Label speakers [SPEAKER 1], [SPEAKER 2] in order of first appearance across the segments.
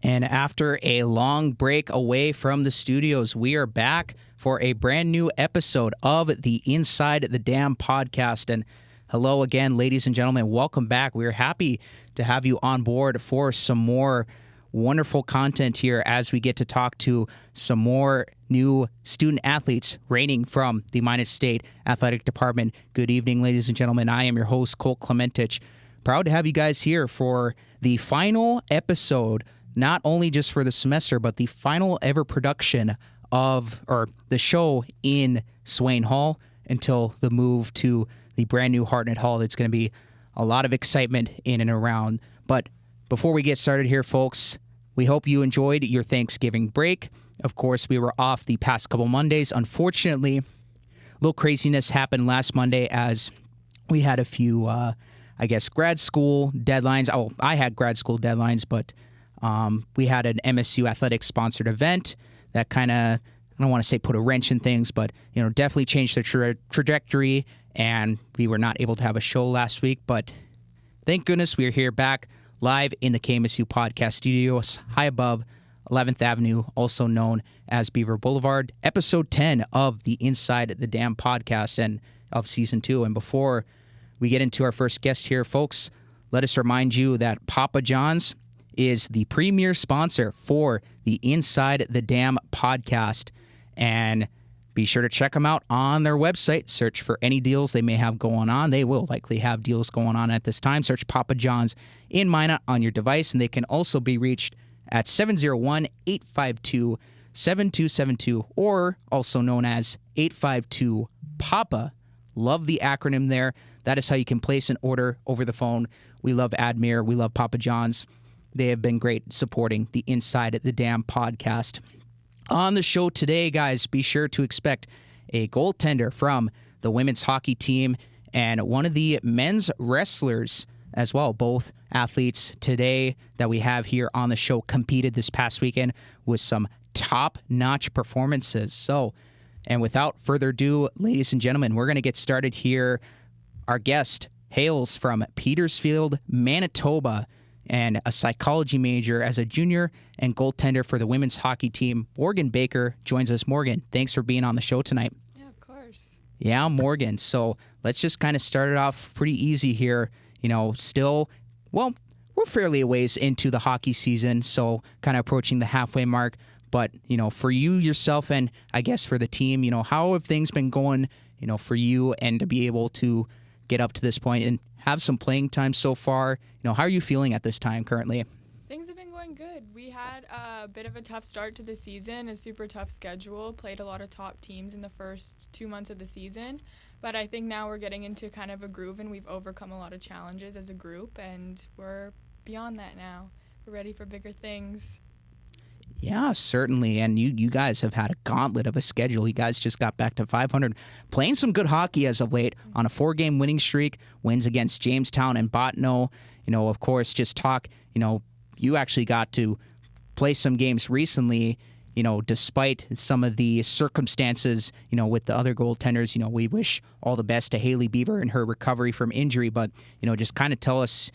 [SPEAKER 1] And after a long break away from the studios, we are back for a brand new episode of the Inside the Dam podcast. And hello again, ladies and gentlemen. Welcome back. We are happy to have you on board for some more wonderful content here as we get to talk to some more new student athletes reigning from the Minot State Athletic Department. Good evening, ladies and gentlemen. I am your host, Cole Clementich. Proud to have you guys here for the final episode, not only just for the semester, but the final ever production of the show in Swain Hall until the move to the brand new Hartnett Hall. It's going to be a lot of excitement in and around. But before we get started here, folks, we hope you enjoyed your Thanksgiving break. Of course, we were off the past couple Mondays. Unfortunately, a little craziness happened last Monday as we had a few, grad school deadlines. Oh, I had grad school deadlines, but we had an MSU Athletics sponsored event that kind of, I don't want to say put a wrench in things, but definitely changed the trajectory, and we were not able to have a show last week. But thank goodness we are here back live in the KMSU podcast studios, high above 11th Avenue, also known as Beaver Boulevard, episode 10 of the Inside the Dam podcast and of season 2. And before we get into our first guest here, folks, let us remind you that Papa John's is the premier sponsor for the Inside the Dam podcast. And be sure to check them out on their website. Search for any deals they may have going on. They will likely have deals going on at this time. Search Papa John's in Minot on your device, and they can also be reached at 701-852-7272, or also known as 852-PAPA. Love the acronym there. That is how you can place an order over the phone. We love Admir. We love Papa John's. They have been great supporting the Inside the Dam podcast. On the show today, guys, be sure to expect a goaltender from the women's hockey team and one of the men's wrestlers as well. Both athletes today that we have here on the show competed this past weekend with some top-notch performances. So, and without further ado, ladies and gentlemen, we're going to get started here. Our guest hails from Petersfield, Manitoba, and a psychology major as a junior and goaltender for the women's hockey team. Morgan Baker joins us. Morgan, thanks for being on the show tonight.
[SPEAKER 2] Yeah, of course.
[SPEAKER 1] Yeah, Morgan. So let's just kind of start it off pretty easy here. Still, well, we're fairly a ways into the hockey season, so kind of approaching the halfway mark. But, for you yourself and I guess for the team, how have things been going, for you and to be able to get up to this point and have some playing time so far? How are you feeling at this time currently?
[SPEAKER 2] Things have been going good. We had a bit of a tough start to the season, a super tough schedule, played a lot of top teams in the first 2 months of the season. But I think now we're getting into kind of a groove, and we've overcome a lot of challenges as a group, and we're beyond that now. We're ready for bigger things.
[SPEAKER 1] Yeah, certainly. And you guys have had a gauntlet of a schedule. You guys just got back to 500, playing some good hockey as of late on a 4-game winning streak, wins against Jamestown and Bottineau. Of course, just talk, you actually got to play some games recently, despite some of the circumstances, with the other goaltenders. We wish all the best to Haley Beaver in her recovery from injury. But, just kind of tell us,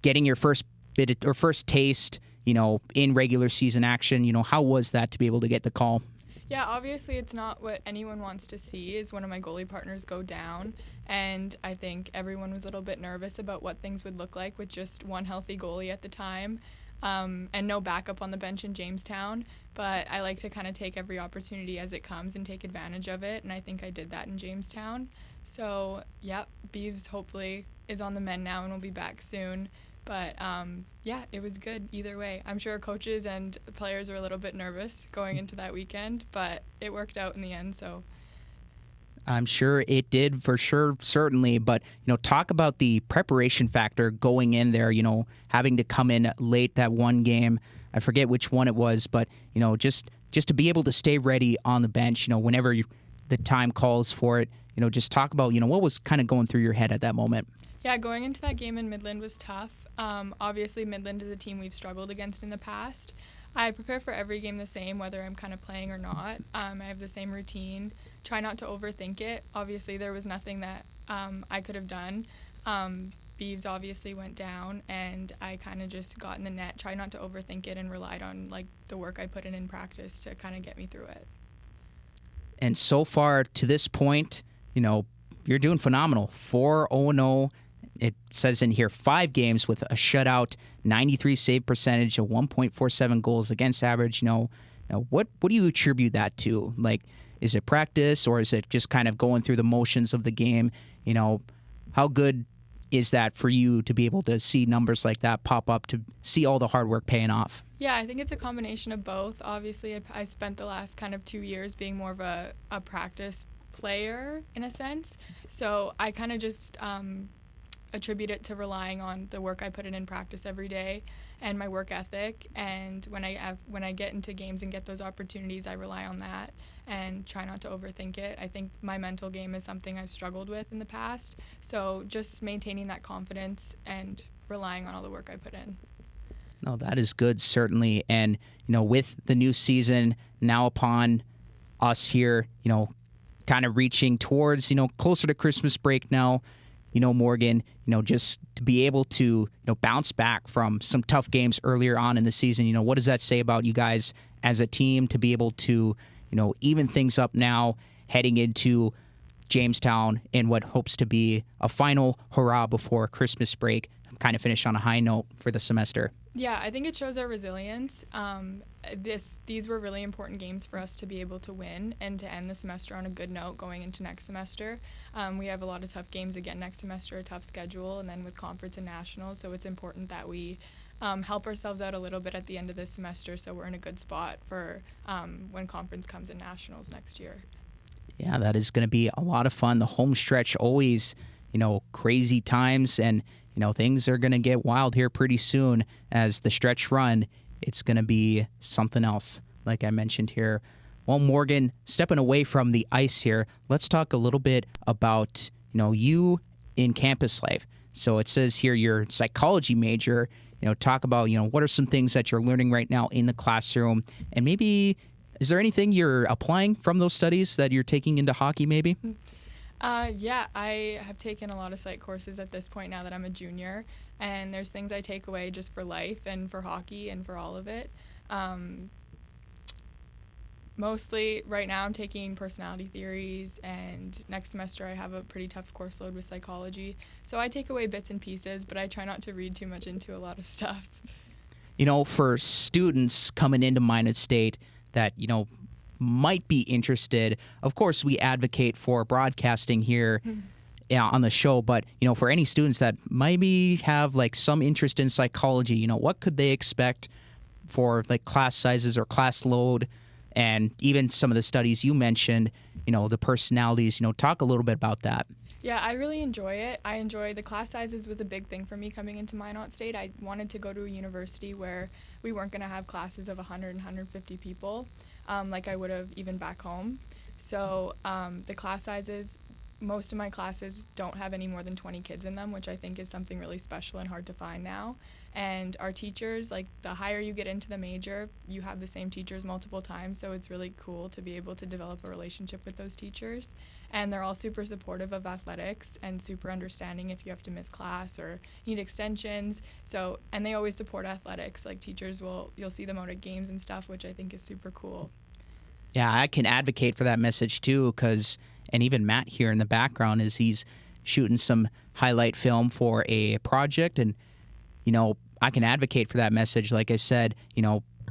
[SPEAKER 1] getting your first bit or first taste, in regular season action, how was that to be able to get the call?
[SPEAKER 2] Yeah, obviously it's not what anyone wants to see is one of my goalie partners go down, and I think everyone was a little bit nervous about what things would look like with just one healthy goalie at the time, and no backup on the bench in Jamestown. But I like to kind of take every opportunity as it comes and take advantage of it, and I think I did that in Jamestown. So, yeah, Beavs hopefully is on the mend now and will be back soon. But, yeah, it was good either way. I'm sure coaches and players are a little bit nervous going into that weekend, but it worked out in the end, so.
[SPEAKER 1] I'm sure it did for sure, certainly. But, talk about the preparation factor going in there, having to come in late that one game. I forget which one it was, but, just to be able to stay ready on the bench, whenever the time calls for it, just talk about, what was kind of going through your head at that moment.
[SPEAKER 2] Yeah, going into that game in Midland was tough. Obviously, Midland is a team we've struggled against in the past. I prepare for every game the same, whether I'm kind of playing or not. I have the same routine. Try not to overthink it. Obviously, there was nothing that I could have done. Beeves obviously went down, and I kind of just got in the net, tried not to overthink it, and relied on like the work I put in practice to kind of get me through it.
[SPEAKER 1] And so far to this point, you're doing phenomenal. 4-0. It says in here 5 games with a shutout, 93 save percentage, a 1.47 goals against average. Now, what do you attribute that to? Like, is it practice, or is it just kind of going through the motions of the game? How good is that for you to be able to see numbers like that pop up, to see all the hard work paying off?
[SPEAKER 2] Yeah, I think it's a combination of both. Obviously, I spent the last kind of 2 years being more of a practice player in a sense. So I kind of just attribute it to relying on the work I put in practice every day and my work ethic. And when I get into games and get those opportunities, I rely on that and try not to overthink it. I think my mental game is something I've struggled with in the past. So just maintaining that confidence and relying on all the work I put in.
[SPEAKER 1] No, that is good, certainly. And, with the new season now upon us here, kind of reaching towards, closer to Christmas break now, Morgan, just to be able to, bounce back from some tough games earlier on in the season, what does that say about you guys as a team to be able to, even things up now heading into Jamestown in what hopes to be a final hurrah before Christmas break, kind of finish on a high note for the semester?
[SPEAKER 2] Yeah, I think it shows our resilience. These were really important games for us to be able to win and to end the semester on a good note going into next semester. We have a lot of tough games again next semester, a tough schedule, and then with conference and nationals. So it's important that we help ourselves out a little bit at the end of this semester so we're in a good spot for when conference comes in nationals next year.
[SPEAKER 1] Yeah, that is going to be a lot of fun. The home stretch always, crazy times, and things are going to get wild here pretty soon as the stretch run. It's going to be something else, like I mentioned here. Well, Morgan, stepping away from the ice here, let's talk a little bit about, you in campus life. So it says here you're a psychology major. Talk about, what are some things that you're learning right now in the classroom? And maybe, is there anything you're applying from those studies that you're taking into hockey maybe?
[SPEAKER 2] Yeah, I have taken a lot of psych courses at this point now that I'm a junior, and there's things I take away just for life and for hockey and for all of it. Mostly right now I'm taking personality theories, and next semester I have a pretty tough course load with psychology. So I take away bits and pieces, but I try not to read too much into a lot of stuff. For students coming into Minot State that, might be interested. Of course, we advocate for broadcasting here on the show, but, for any students that maybe have like some interest in psychology, what could they expect for like class sizes or class load, and even some of the studies you mentioned, the personalities, talk a little bit about that. Yeah, I really enjoy it. I enjoy the class sizes was a big thing for me coming into Minot State. I wanted to go to a university where we weren't going to have classes of 100 and 150 people like I would have even back home. So the class sizes, most of my classes don't have any more than 20 kids in them, which I think is something really special and hard to find now. And our teachers, like the higher you get into the major, you have the same teachers multiple times, so it's really cool to be able to develop a relationship with those teachers. And they're all super supportive of athletics and super understanding if you have to miss class or need extensions. So, and they always support athletics. Like teachers you'll see them out at games and stuff, which I think is super cool.
[SPEAKER 1] Yeah, I can advocate for that message too, and even Matt here in the background is he's shooting some highlight film for a project, and I can advocate for that message. Like I said,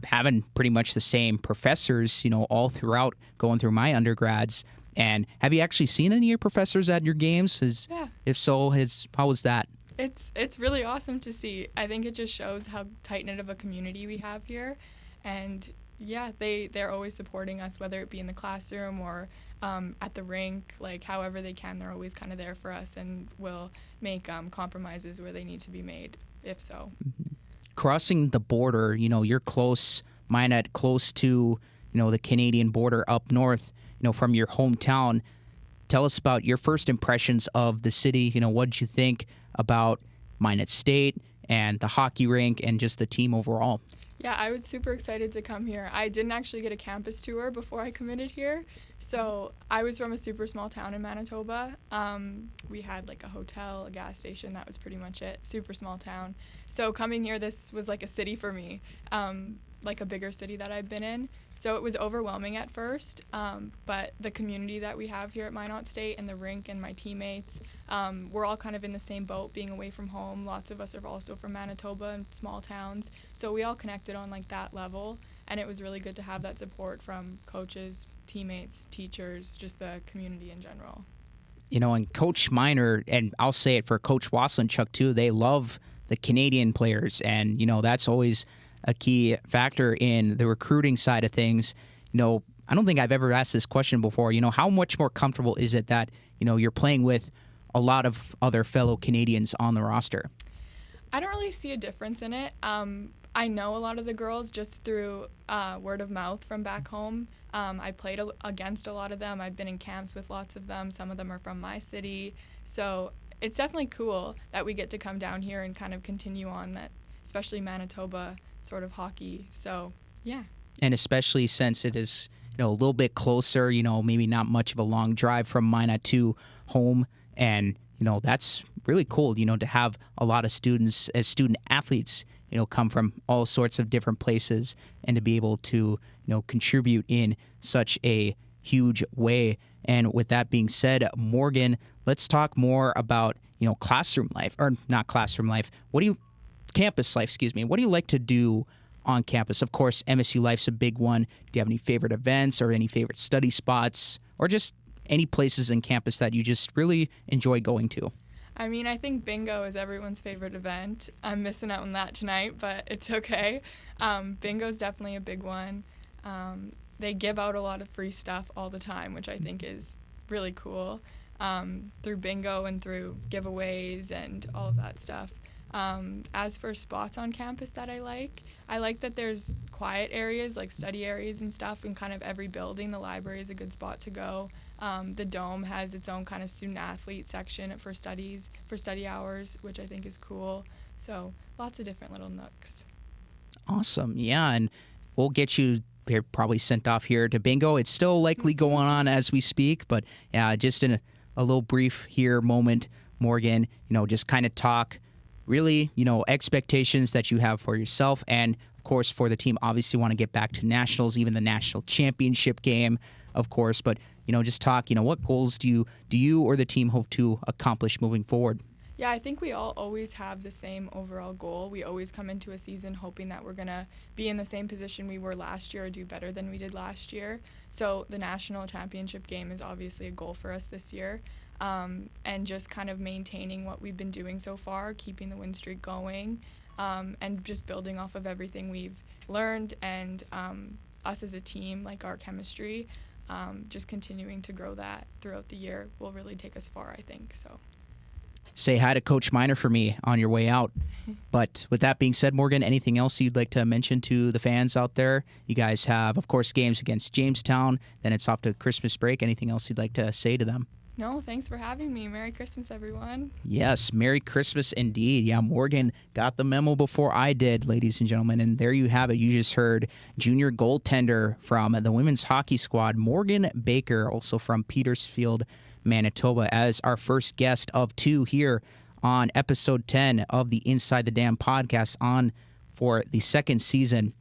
[SPEAKER 1] having pretty much the same professors, all throughout going through my undergrads. And have you actually seen any of your professors at your games?
[SPEAKER 2] Yeah.
[SPEAKER 1] If so, how was that?
[SPEAKER 2] It's really awesome to see. I think it just shows how tight-knit of a community we have here. And yeah, they're always supporting us, whether it be in the classroom or at the rink, like however they can. They're always kind of there for us and will make compromises where they need to be made, if so.
[SPEAKER 1] Crossing the border, you're close, Minot, close to, the Canadian border up north, from your hometown. Tell us about your first impressions of the city. What did you think about Minot State and the hockey rink and just the team overall?
[SPEAKER 2] Yeah, I was super excited to come here. I didn't actually get a campus tour before I committed here. So I was from a super small town in Manitoba. We had like a hotel, a gas station. That was pretty much it. Super small town. So coming here, this was like a city for me, like a bigger city that I've been in. So it was overwhelming at first, but the community that we have here at Minot State and the rink and my teammates, we're all kind of in the same boat, being away from home. Lots of us are also from Manitoba and small towns, so we all connected on like that level, and it was really good to have that support from coaches, teammates, teachers, just the community in general.
[SPEAKER 1] You know, and Coach Miner, and I'll say it for Coach Waslinchuk too, they love the Canadian players, and, you know, that's always a key factor in the recruiting side of things. You know, I don't think I've ever asked this question before. You know, how much more comfortable is it that, you know, you're playing with a lot of other fellow Canadians on the roster?
[SPEAKER 2] I don't really see a difference in it. I know a lot of the girls just through word of mouth from back home. I played against a lot of them. I've been in camps with lots of them. Some of them are from my city. So it's definitely cool that we get to come down here and kind of continue on that, especially Manitoba sort of hockey. So, yeah.
[SPEAKER 1] And especially since it is, you know, a little bit closer, you know, maybe not much of a long drive from Minot to home. And, you know, that's really cool, you know, to have a lot of students as student athletes, you know, come from all sorts of different places and to be able to, you know, contribute in such a huge way. And with that being said, Morgan, let's talk more about, you know, classroom life, or not classroom life. Campus life, excuse me. What do you like to do on campus? Of course, MSU Life's a big one. Do you have any favorite events or any favorite study spots or just any places in campus that you just really enjoy going to?
[SPEAKER 2] I mean, I think bingo is everyone's favorite event. I'm missing out on that tonight, but it's okay. Bingo is definitely a big one. They give out a lot of free stuff all the time, which I think is really cool, through bingo and through giveaways and all of that stuff. As for spots on campus that I like that there's quiet areas, like study areas and stuff in kind of every building. The library is a good spot to go. The Dome has its own kind of student-athlete section for study hours, which I think is cool. So lots of different little nooks.
[SPEAKER 1] Awesome. Yeah, and we'll get you probably sent off here to bingo. It's still likely going on as we speak, but yeah, just in a little brief here moment, Morgan, you know, just kind of talk really, you know, expectations that you have for yourself and, of course, for the team. Obviously want to get back to nationals, even the national championship game, of course. But, you know, just talk, you know, what goals do you or the team hope to accomplish moving forward?
[SPEAKER 2] Yeah, I think we all always have the same overall goal. We always come into a season hoping that we're going to be in the same position we were last year or do better than we did last year. So the national championship game is obviously a goal for us this year. And just kind of maintaining what we've been doing so far, keeping the win streak going, and just building off of everything we've learned and us as a team, like our chemistry, just continuing to grow that throughout the year will really take us far, I think. So.
[SPEAKER 1] Say hi to Coach Miner for me on your way out. But with that being said, Morgan, anything else you'd like to mention to the fans out there? You guys have, of course, games against Jamestown, then it's off to Christmas break. Anything else you'd like to say to them?
[SPEAKER 2] No, thanks for having me. Merry Christmas, everyone.
[SPEAKER 1] Yes, Merry Christmas indeed. Yeah, Morgan got the memo before I did, ladies and gentlemen. And there you have it. You just heard junior goaltender from the women's hockey squad, Morgan Baker, also from Petersfield, Manitoba, as our first guest of two here on episode 10 of the Inside the Dam podcast on for the second season.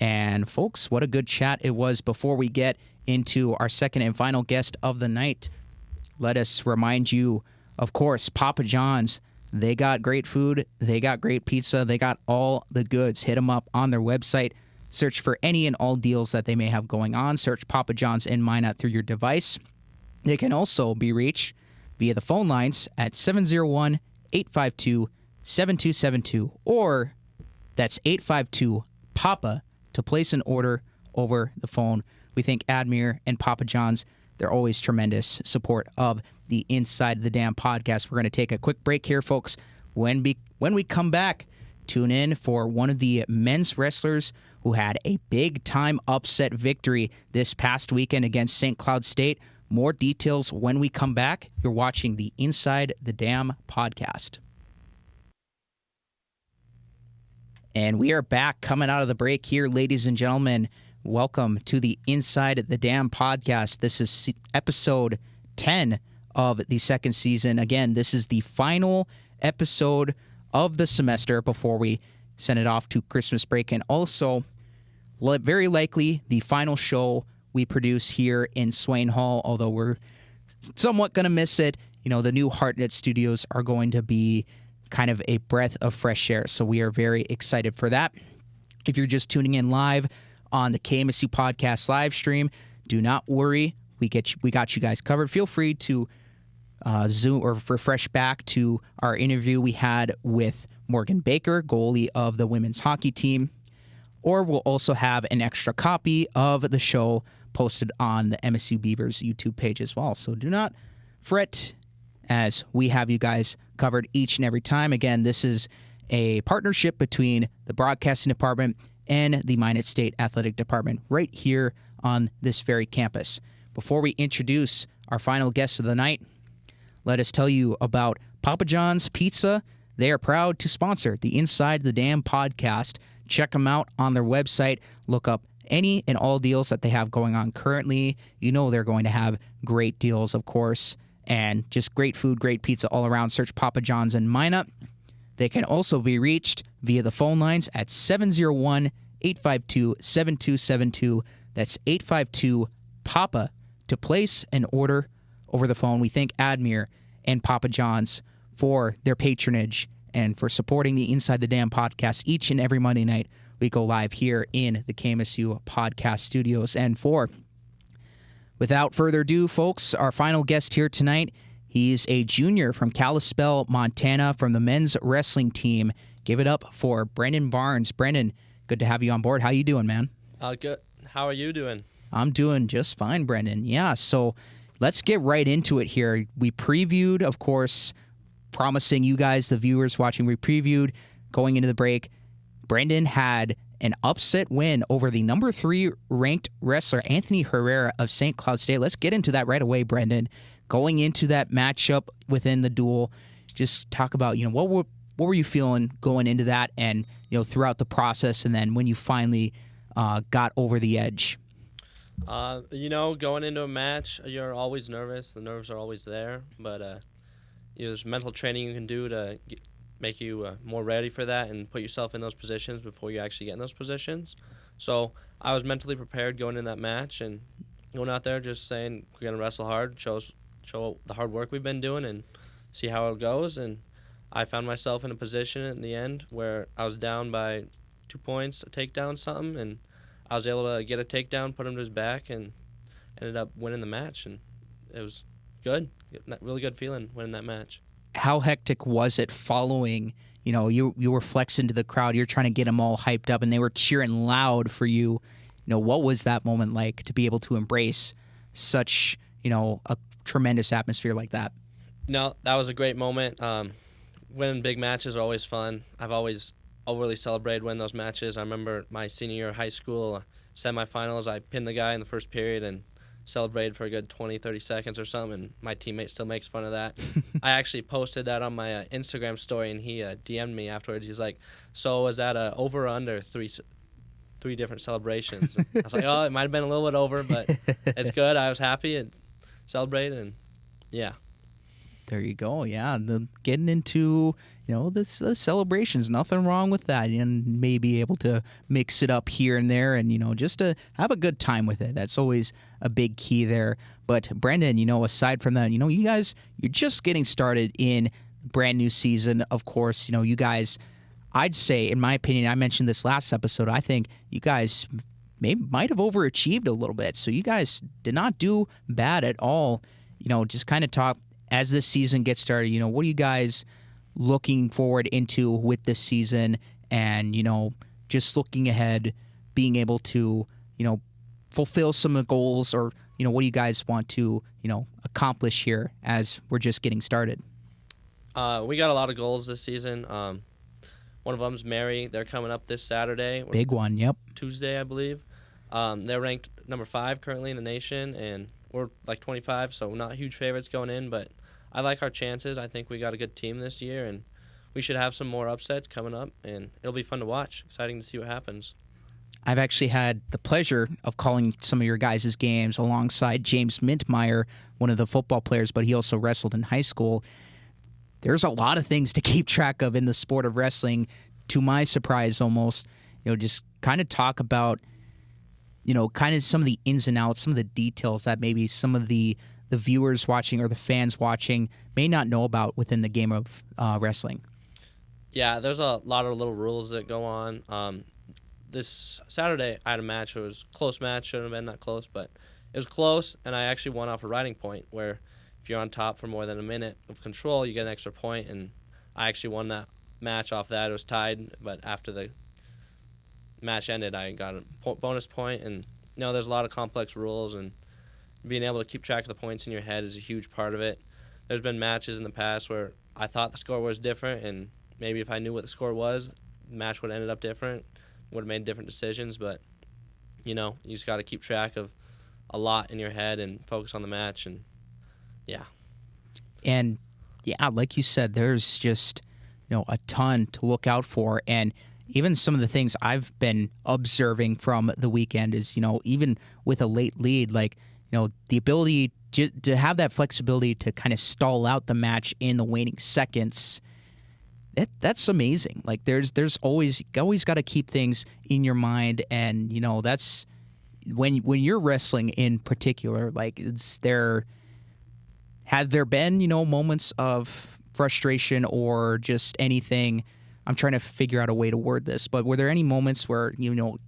[SPEAKER 1] And folks, what a good chat it was. Before we get into our second and final guest of the night, let us remind you, of course, Papa John's. They got great food. They got great pizza. They got all the goods. Hit them up on their website. Search for any and all deals that they may have going on. Search Papa John's in Minot through your device. They can also be reached via the phone lines at 701-852-7272, or that's 852-PAPA to place an order over the phone. We thank Admir and Papa John's. They're always tremendous support of the Inside the Dam podcast. We're going to take a quick break here, folks. When we come back, tune in for one of the men's wrestlers who had a big-time upset victory this past weekend against St. Cloud State. More details when we come back. You're watching the Inside the Dam podcast. And we are back coming out of the break here, ladies and gentlemen. Welcome to the Inside the Dam podcast. This is episode 10 of the second season. Again, this is the final episode of the semester before we send it off to Christmas break, and also very likely the final show we produce here in Swain Hall, although we're somewhat going to miss it. You know, the new Heartnet studios are going to be kind of a breath of fresh air, so we are very excited for that. If you're just tuning in live on the KMSU podcast live stream, do not worry. We got you guys covered. Feel free to zoom or refresh back to our interview we had with Morgan Baker, goalie of the women's hockey team, or we'll also have an extra copy of the show posted on the MSU Beavers YouTube page as well. So do not fret, as we have you guys covered each and every time. Again, this is a partnership between the broadcasting department and the Minot State Athletic Department right here on this very campus. Before we introduce our final guest of the night, let us tell you about Papa John's Pizza. They are proud to sponsor the Inside the Dam podcast. Check them out on their website. Look up any and all deals that they have going on currently. You know they're going to have great deals, of course, and just great food, great pizza all around. Search Papa John's in Minot. They can also be reached via the phone lines at 701-852-7272. That's 852-PAPA to place an order over the phone. We thank Admir and Papa John's for their patronage and for supporting the Inside the Dam podcast each and every Monday night. We go live here in the KMSU podcast studios. And without further ado, folks, our final guest here tonight, he's a junior from Kalispell, Montana, from the men's wrestling team. Give it up for Brendan Barnes. Brendan, good to have you on board. How you doing, man?
[SPEAKER 3] Good. How are you doing?
[SPEAKER 1] I'm doing just fine, Brendan. Yeah, so let's get right into it here. We previewed, of course, promising you guys, the viewers watching, we previewed going into the break. Brendan had an upset win over the number 3 ranked wrestler, Anthony Herrera of St. Cloud State. Let's get into that right away, Brendan. Going into that matchup within the duel, just talk about, what were you feeling going into that and, throughout the process, and then when you finally got over the edge?
[SPEAKER 3] Going into a match, you're always nervous. The nerves are always there, but there's mental training you can do to make you more ready for that and put yourself in those positions before you actually get in those positions. So I was mentally prepared going in that match and going out there just saying we're going to wrestle hard, show the hard work we've been doing and see how it goes. And I found myself in a position in the end where I was down by 2 points, a takedown, something, and I was able to get a takedown, put him to his back, and ended up winning the match. And it was good, really good feeling winning that match.
[SPEAKER 1] How hectic was it following? You were flexing to the crowd. You're trying to get them all hyped up, and they were cheering loud for you. What was that moment like to be able to embrace such, a tremendous atmosphere like that?
[SPEAKER 3] No, that was a great moment. Winning big matches are always fun. I've always overly celebrated winning those matches. I remember my senior year of high school, semifinals, I pinned the guy in the first period and celebrated for a good 20, 30 seconds or something, and my teammate still makes fun of that. I actually posted that on my Instagram story, and he DM'd me afterwards. He's like, so was that over or under three different celebrations? And I was like, oh, it might have been a little bit over, but it's good. I was happy and celebrated, and yeah.
[SPEAKER 1] There you go. Yeah, getting into the celebrations, nothing wrong with that, and maybe able to mix it up here and there, and just to have a good time with it. That's always a big key there. But Brendan, aside from that, you guys, you're just getting started in brand new season. Of course, you guys, I'd say, in my opinion, I mentioned this last episode, I think you guys might have overachieved a little bit. So you guys did not do bad at all. Just kind of talk. As this season gets started, what are you guys looking forward into with this season and, just looking ahead, being able to, fulfill some of the goals or, what do you guys want to, accomplish here as we're just getting started?
[SPEAKER 3] We got a lot of goals this season. One of them's Mary. They're coming up this Saturday.
[SPEAKER 1] Big one, yep.
[SPEAKER 3] Tuesday, I believe. They're ranked number 5 currently in the nation, and we're like 25, so not huge favorites going in, but I like our chances. I think we got a good team this year, and we should have some more upsets coming up, and it'll be fun to watch. Exciting to see what happens.
[SPEAKER 1] I've actually had the pleasure of calling some of your guys' games alongside James Mintmeyer, one of the football players, but he also wrestled in high school. There's a lot of things to keep track of in the sport of wrestling, to my surprise almost. Just kind of talk about, kind of some of the ins and outs, some of the details that maybe some of the viewers watching or the fans watching may not know about within the game of wrestling.
[SPEAKER 3] Yeah, there's a lot of little rules that go on. This Saturday, I had a match. It was a close match. Shouldn't have been that close, but it was close, and I actually won off a riding point where if you're on top for more than a minute of control, you get an extra point, and I actually won that match off that. It was tied, but after the match ended, I got a bonus point, and there's a lot of complex rules, and being able to keep track of the points in your head is a huge part of it. There's been matches in the past where I thought the score was different, and maybe if I knew what the score was, the match would have ended up different. Would have made different decisions, but you just got to keep track of a lot in your head and focus on the match, and
[SPEAKER 1] like you said, there's just a ton to look out for, and even some of the things I've been observing from the weekend is even with a late lead, like the ability to have that flexibility to kind of stall out the match in the waning seconds. That's amazing. Like there's always got to keep things in your mind, and that's when you're wrestling in particular. Like have there been moments of frustration or just anything? I'm trying to figure out a way to word this, but were there any moments where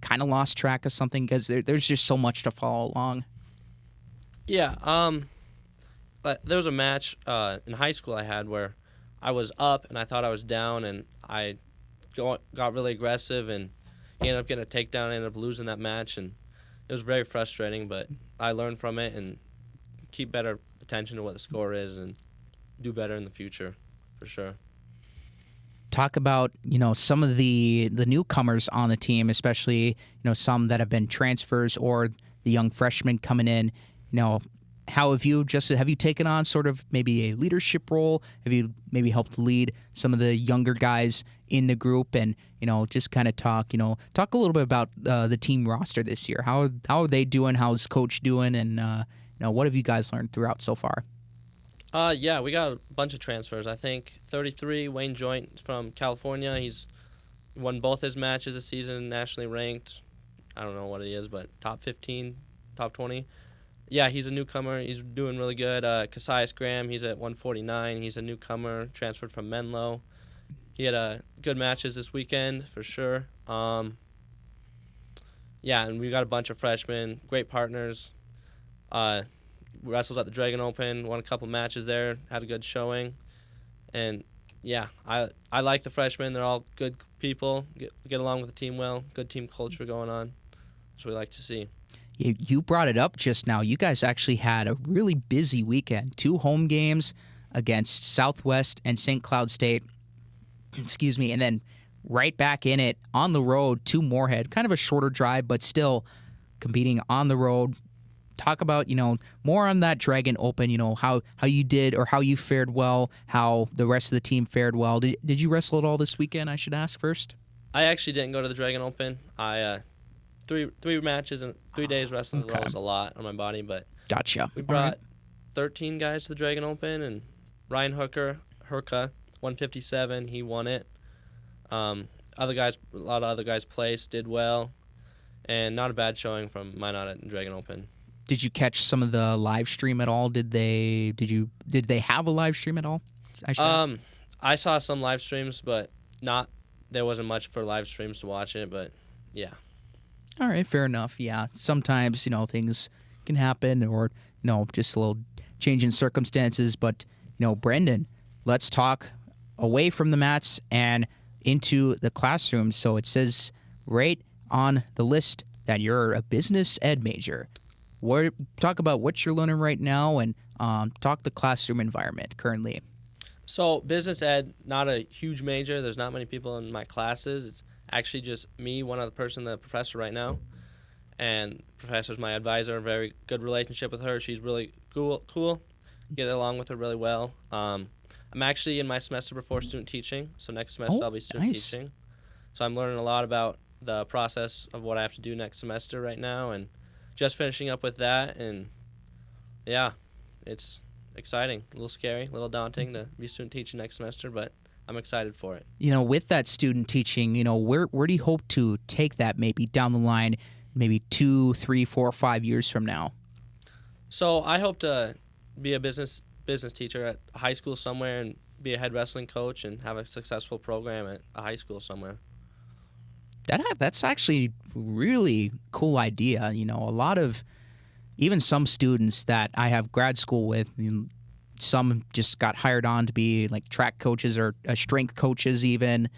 [SPEAKER 1] kind of lost track of something because there's just so much to follow along?
[SPEAKER 3] Yeah. There was a match in high school I had where I was up, and I thought I was down, and I got really aggressive, and he ended up getting a takedown, and ended up losing that match, and it was very frustrating, but I learned from it and keep better attention to what the score is and do better in the future, for sure.
[SPEAKER 1] Talk about, some of the newcomers on the team, especially, some that have been transfers or the young freshmen coming in. How have you taken on sort of maybe a leadership role? Have you maybe helped lead some of the younger guys in the group, and just kind of talk a little bit about the team roster this year? How are they doing? How's coach doing? And what have you guys learned throughout so far?
[SPEAKER 3] Yeah, we got a bunch of transfers. I think 33 Wayne Joint from California. He's won both his matches this season, nationally ranked. I don't know what he is, but top 15, top 20. Yeah, he's a newcomer. He's doing really good. Cassius Graham, he's at 149. He's a newcomer, transferred from Menlo. He had good matches this weekend, for sure. And we got a bunch of freshmen, great partners. Wrestles at the Dragon Open, won a couple matches there, had a good showing. And, I like the freshmen. They're all good people, get along with the team well, good team culture going on. That's what we like to see.
[SPEAKER 1] You brought it up just now. You guys actually had a really busy weekend. 2 home games against Southwest and St. Cloud State. Excuse me. And then right back in it on the road to Moorhead. Kind of a shorter drive, but still competing on the road. Talk about, more on that Dragon Open, how you did or how you fared well, how the rest of the team fared well. Did you wrestle at all this weekend, I should ask first?
[SPEAKER 3] I actually didn't go to the Dragon Open. I three matches in 3 days wrestling was a lot on my body, but
[SPEAKER 1] gotcha.
[SPEAKER 3] We brought 13 guys to the Dragon Open, and Ryan Herka, 157, he won it. A lot of other guys placed, did well, and not a bad showing from Minot at the Dragon Open.
[SPEAKER 1] Did you catch some of the live stream at all? Did they have a live stream at all?
[SPEAKER 3] I saw some live streams, but there wasn't much for live streams to watch it, but yeah.
[SPEAKER 1] All right, fair enough. Yeah, sometimes things can happen, or just a little change in circumstances. But Brendan, let's talk away from the mats and into the classroom. So it says right on the list that you're a business ed major. Talk about what you're learning right now, and talk the classroom environment currently.
[SPEAKER 3] So business ed, not a huge major. There's not many people in my classes. It's actually just me, one other person, the professor right now. And the professor's my advisor, very good relationship with her. She's really cool. Get along with her really well. I I'm actually in my semester before student teaching, so next semester I'll be student
[SPEAKER 1] nice.
[SPEAKER 3] teaching. So I'm learning a lot about the process of what I have to do next semester right now, and just finishing up with that. And yeah, it's exciting, a little scary, a little daunting to be student teaching next semester, but I'm excited for it.
[SPEAKER 1] With that student teaching, where do you hope to take that maybe down the line, maybe 2, 3, 4, 5 years from now?
[SPEAKER 3] So I hope to be a business teacher at a high school somewhere and be a head wrestling coach and have a successful program at a high school somewhere.
[SPEAKER 1] That's actually really cool idea. A lot of, even some students that I have grad school with, some just got hired on to be like track coaches or strength coaches even.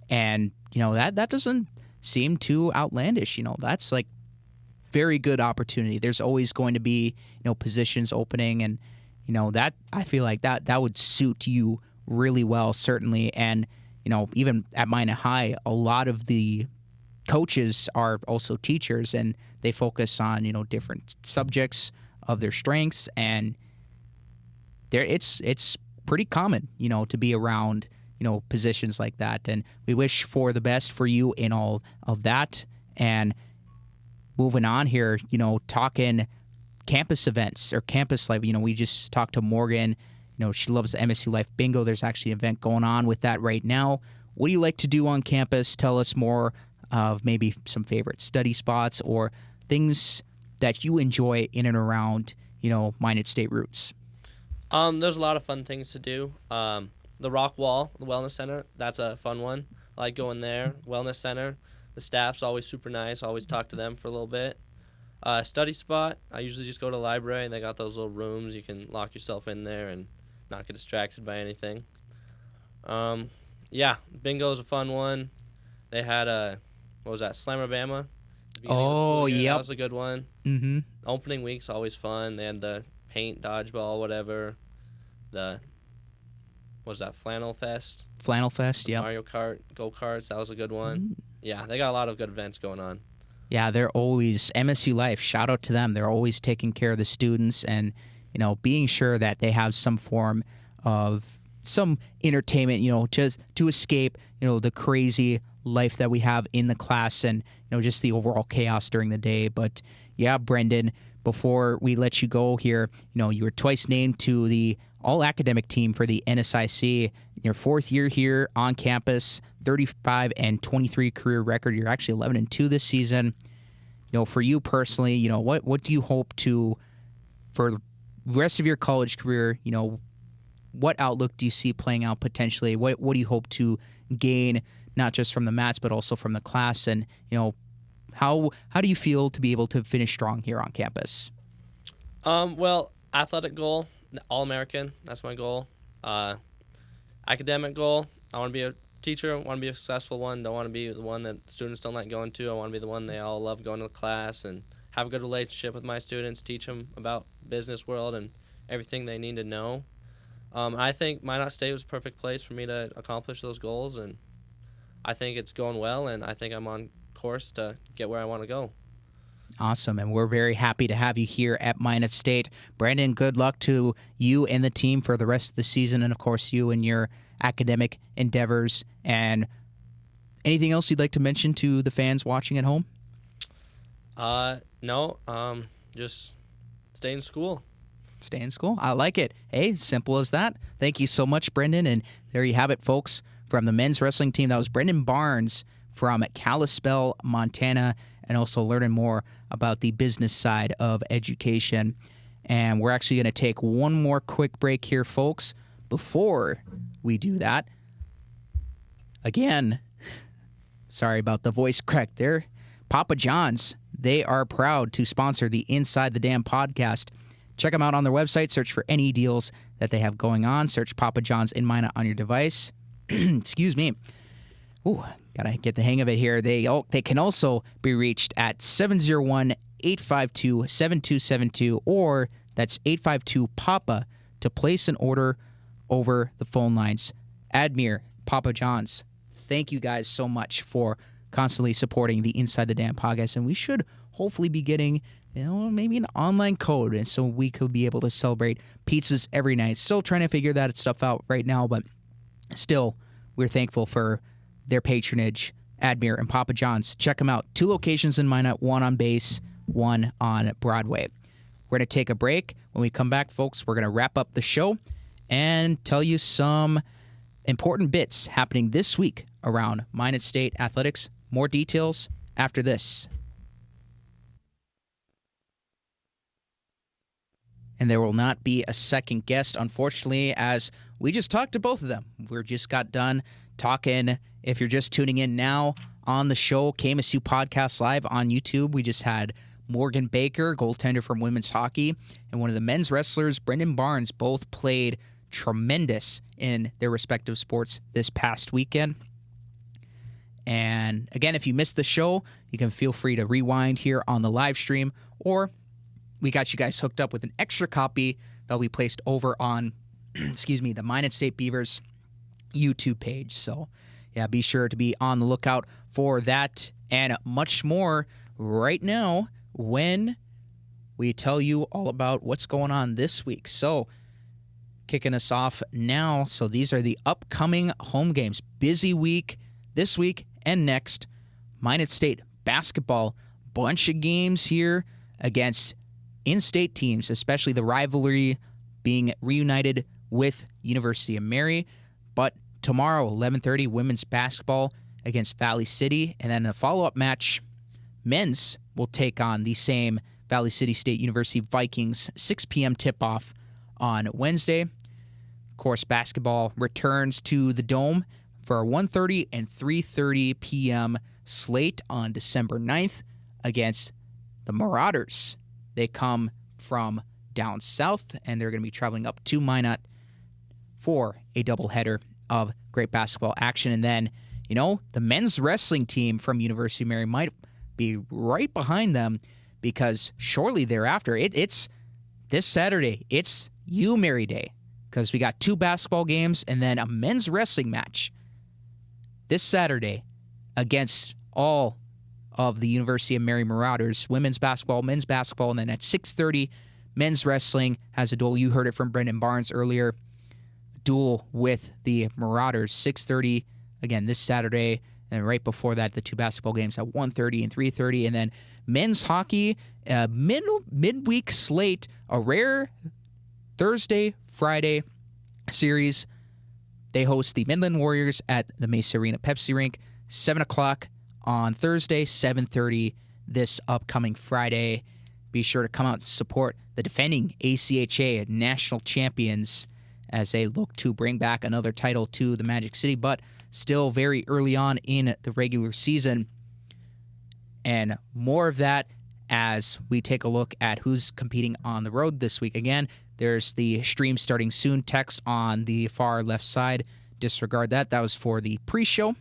[SPEAKER 1] And, that doesn't seem too outlandish. That's like very good opportunity. There's always going to be, positions opening, and, that I feel like that would suit you really well, certainly. And, even at Minot High, a lot of the coaches are also teachers, and they focus on, different subjects of their strengths, and it's pretty common, to be around, positions like that. And we wish for the best for you in all of that. And moving on here, talking campus events or campus life, we just talked to Morgan. She loves MSU Life Bingo. There's actually an event going on with that right now. What do you like to do on campus? Tell us more of maybe some favorite study spots or things that you enjoy in and around, Minot State roots.
[SPEAKER 3] There's a lot of fun things to do. The Rock Wall, the Wellness Center, that's a fun one. I like going there. Wellness Center, the staff's always super nice. Always talk to them for a little bit. Study spot, I usually just go to the library, and they got those little rooms. You can lock yourself in there and not get distracted by anything. Yeah, bingo's a fun one. They had what was that, Slammerobama?
[SPEAKER 1] Oh, yep.
[SPEAKER 3] That was a good one.
[SPEAKER 1] Mm-hmm.
[SPEAKER 3] Opening week's always fun. They had the paint, dodgeball, whatever. What was that, Flannel Fest?
[SPEAKER 1] Flannel Fest, yeah.
[SPEAKER 3] Mario Kart, go-karts, that was a good one. Mm-hmm. Yeah, they got a lot of good events going on.
[SPEAKER 1] Yeah, they're always, MSU Life, shout out to them. They're always taking care of the students and, being sure that they have some form of some entertainment, just to escape, the crazy life that we have in the class and, just the overall chaos during the day. But yeah, Brendan, before we let you go here, you were twice named to the all-academic team for the NSIC. In your fourth year here on campus, 35-23 career record. You're actually 11-2 this season. For you personally, what do you hope to, for the rest of your college career, what outlook do you see playing out potentially? What do you hope to gain, not just from the mats, but also from the class? And, how do you feel to be able to finish strong here on campus?
[SPEAKER 3] Well, athletic goal, All-American. That's my goal. Academic goal, I want to be a teacher. I want to be a successful one. Don't want to be the one that students don't like going to. I want to be the one they all love going to class and have a good relationship with my students, teach them about business world and everything they need to know. I think Minot State was a perfect place for me to accomplish those goals, and I think it's going well, and I think I'm on course to get where I want to go.
[SPEAKER 1] Awesome, and we're very happy to have you here at Minot State. Brandon, good luck to you and the team for the rest of the season, and of course you and your academic endeavors. And anything else you'd like to mention to the fans watching at home?
[SPEAKER 3] No, just stay in school.
[SPEAKER 1] Stay in school. I like it. Hey, simple as that. Thank you so much, Brendan. And there you have it, folks, from the men's wrestling team. That was Brendan Barnes from Kalispell, Montana, and also learning more about the business side of education. And we're actually going to take one more quick break here, folks. Before we do that, again, sorry about the voice crack there, Papa John's, they are proud to sponsor the Inside the Dam podcast. Check them out on their website. Search for any deals that they have going on. Search Papa John's in Minot on your device. Excuse me. Ooh, gotta get the hang of it here. They can also be reached at 701-852-7272, or that's 852-PAPA to place an order over the phone lines. Admir, Papa John's, thank you guys so much for constantly supporting the Inside the Dam podcast, and we should hopefully be getting, maybe an online code, and so we could be able to celebrate pizzas every night. Still trying to figure that stuff out right now, but still, we're thankful for their patronage, Admir and Papa John's. Check them out. 2 locations in Minot, 1 on base, 1 on Broadway. We're going to take a break. When we come back, folks, we're going to wrap up the show and tell you some important bits happening this week around Minot State Athletics. More details after this. And there will not be a second guest, unfortunately, as we just talked to both of them. We just got done talking. If you're just tuning in now on the show, KMSU Podcast Live on YouTube, we just had Morgan Baker, goaltender from women's hockey, and one of the men's wrestlers, Brendan Barnes, both played tremendous in their respective sports this past weekend. And again, if you missed the show, you can feel free to rewind here on the live stream, or we got you guys hooked up with an extra copy that'll be placed over on, the Minot State Beavers YouTube page. So, yeah, be sure to be on the lookout for that and much more right now when we tell you all about what's going on this week. So, kicking us off now. So, these are the upcoming home games. Busy week this week and next. Minot State basketball, bunch of games here against in-state teams, especially the rivalry being reunited with University of Mary. But tomorrow, 11:30, women's basketball against Valley City. And then a follow-up match, men's will take on the same Valley City State University Vikings, 6 p.m. tip-off on Wednesday. Of course, basketball returns to the Dome for a 1:30 and 3:30 p.m. slate on December 9th against the Marauders. They come from down south, and they're going to be traveling up to Minot for a doubleheader of great basketball action. And then, the men's wrestling team from University of Mary might be right behind them, because shortly thereafter, it's this Saturday, it's U-Mary Day, because we got 2 basketball games and then a men's wrestling match this Saturday against all of the University of Mary Marauders, women's basketball, men's basketball, and then at 6:30, men's wrestling has a duel. You heard it from Brendan Barnes earlier. Duel with the Marauders, 6:30, again, this Saturday. And right before that, the 2 basketball games at 1:30 and 3:30. And then men's hockey, midweek slate, a rare Thursday, Friday series. They host the Midland Warriors at the Mesa Arena Pepsi Rink, 7 o'clock on Thursday, 7:30 this upcoming Friday. Be sure to come out and support the defending ACHA national champions as they look to bring back another title to the Magic City, but still very early on in the regular season. And more of that as we take a look at who's competing on the road this week. Again, there's the stream starting soon text on the far left side. Disregard that. That was for the pre-show.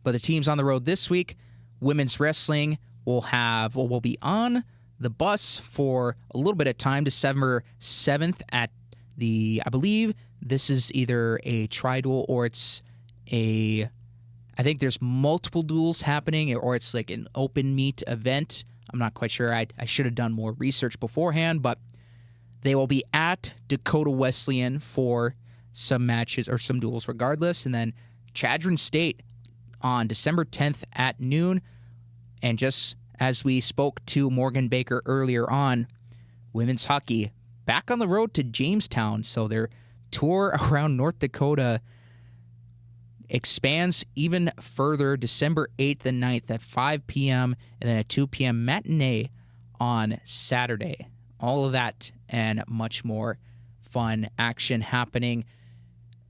[SPEAKER 1] But the teams on the road this week, women's wrestling will be on the bus for a little bit of time, December 7th at I believe this is either a tri-duel or I think there's multiple duels happening, or it's like an open meet event. I'm not quite sure. I should have done more research beforehand, but they will be at Dakota Wesleyan for some matches or some duels regardless. And then Chadron State on December 10th at noon. And just as we spoke to Morgan Baker earlier on, women's hockey back on the road to Jamestown. So their tour around North Dakota expands even further, December 8th and 9th at 5 p.m. and then a 2 p.m. matinee on Saturday. All of that and much more fun action happening.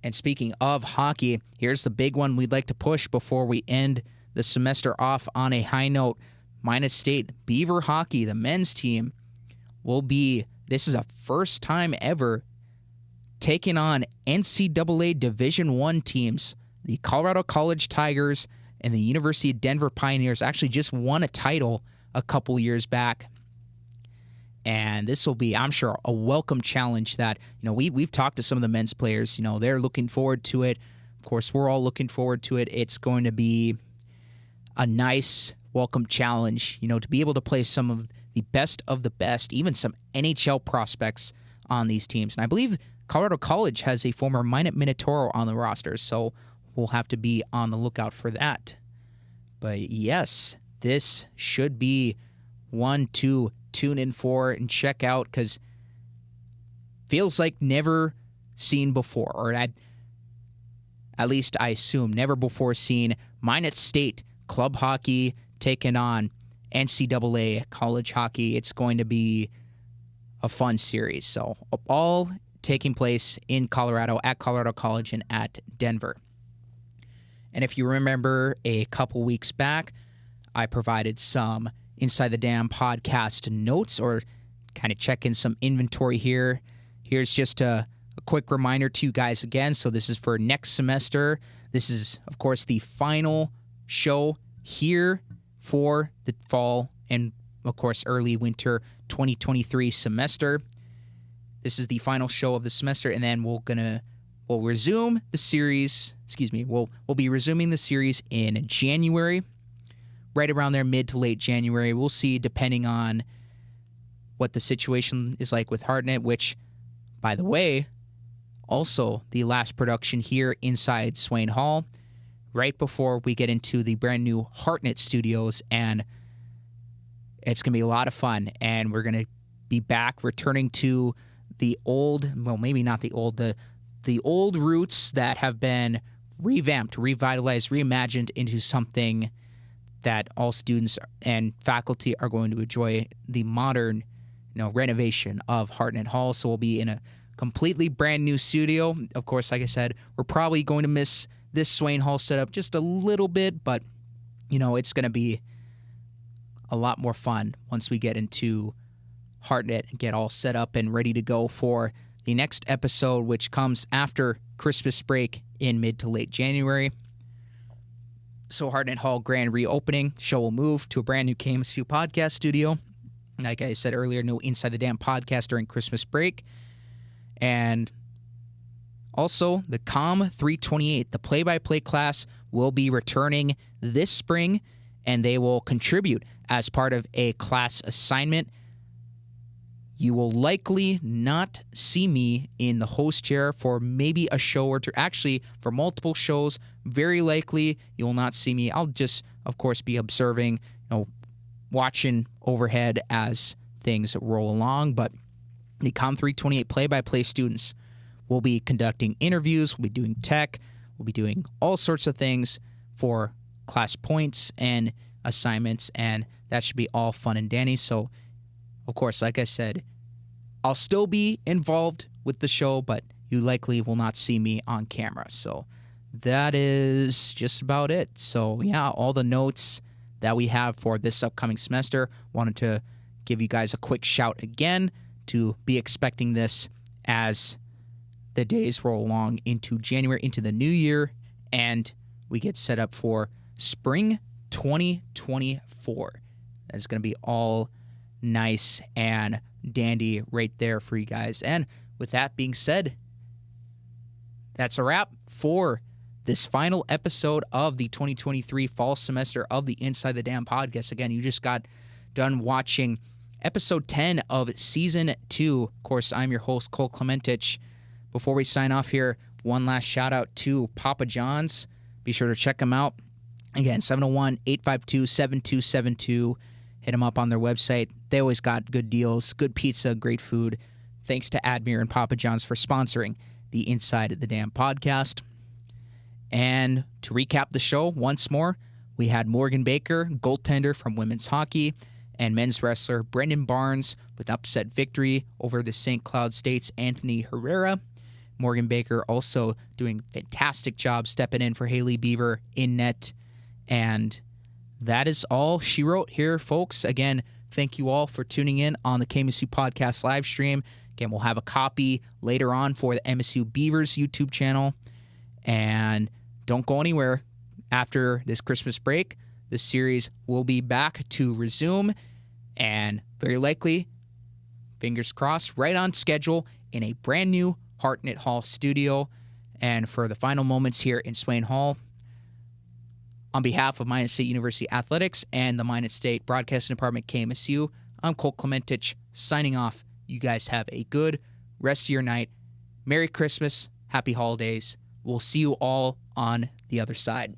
[SPEAKER 1] And speaking of hockey, here's the big one we'd like to push before we end the semester off on a high note. Minot State Beaver Hockey, the men's team, this is a first time ever taking on NCAA Division I teams. The Colorado College Tigers and the University of Denver Pioneers actually just won a title a couple years back. And this will be, I'm sure, a welcome challenge that, we've talked to some of the men's players. They're looking forward to it. Of course, we're all looking forward to it. It's going to be a nice welcome challenge, to be able to play some of the best, even some NHL prospects on these teams. And I believe Colorado College has a former Minot Minotauro on the roster, so we'll have to be on the lookout for that. But yes, this should be one to tune in for and check out, because feels like never seen before, or at least I assume never before seen Minot State club hockey taking on NCAA college hockey. It's going to be a fun series. So all taking place in Colorado, at Colorado College and at Denver. And if you remember a couple weeks back, I provided some Inside the Dam podcast notes, or kind of check in some inventory here. Here's just a quick reminder to you guys again. So this is for next semester. This is, of course, the final show here for the fall and, of course, early winter 2023 semester. This is the final show of the semester, and then we'll resume the series. We'll be resuming the series in January, right around there, mid to late January. We'll see, depending on what the situation is like with Hartnett, which, by the way, also the last production here inside Swain Hall, right before we get into the brand new Hartnett studios, and it's going to be a lot of fun. And we're going to be back, returning to the old, well, maybe not the old, the old roots that have been revamped, revitalized, reimagined into something that all students and faculty are going to enjoy, the modern, renovation of Hartnett Hall. So we'll be in a completely brand new studio. Of course, like I said, we're probably going to miss this Swain Hall setup just a little bit, but it's going to be a lot more fun once we get into Hartnett and get all set up and ready to go for the next episode, which comes after Christmas break in mid to late January. So Hartnett Hall grand reopening. Show will move to a brand new KMSU podcast studio. Like I said earlier, no Inside the Dam podcast during Christmas break. And also, the COM 328, the play-by-play class, will be returning this spring, and they will contribute as part of a class assignment. You will likely not see me in the host chair for maybe a show or two. Actually, for multiple shows, very likely you will not see me. I'll just, of course, be observing, watching overhead as things roll along. But the COM 328 play-by-play students will be conducting interviews, we'll be doing tech, we'll be doing all sorts of things for class points and assignments, and that should be all fun and dandy. So, of course, like I said, I'll still be involved with the show, but you likely will not see me on camera. So that is just about it. So, yeah, all the notes that we have for this upcoming semester. Wanted to give you guys a quick shout again to be expecting this as the days roll along into January, into the new year, and we get set up for spring 2024. That's going to be all nice and dandy right there for you guys. And with that being said, that's a wrap for this final episode of the 2023 fall semester of the Inside the Dam podcast. Again, you just got done watching episode 10 of season 2. Of course, I'm your host, Cole Clementich. Before we sign off here, one last shout out to Papa John's. Be sure to check them out. Again, 701-852-7272. Hit them up on their website. They always got good deals, good pizza, great food. Thanks to Admir and Papa John's for sponsoring the Inside the Dam podcast. And to recap the show once more, we had Morgan Baker, goaltender from women's hockey, and men's wrestler Brendan Barnes with upset victory over the St. Cloud State's Anthony Herrera. Morgan Baker also doing a fantastic job stepping in for Haley Beaver in net. And that is all she wrote here, folks. Again, thank you all for tuning in on the KMSU Podcast live stream. Again, we'll have a copy later on for the MSU Beavers YouTube channel. And don't go anywhere after this Christmas break. The series will be back to resume, and very likely, fingers crossed, right on schedule in a brand new Hartnett Hall studio. And for the final moments here in Swain Hall, On behalf of Minot State University Athletics and the Minot State Broadcasting Department, KMSU, I'm Colt Clementich signing off. You guys have a good rest of your night. Merry Christmas. Happy holidays. We'll see you all on the other side.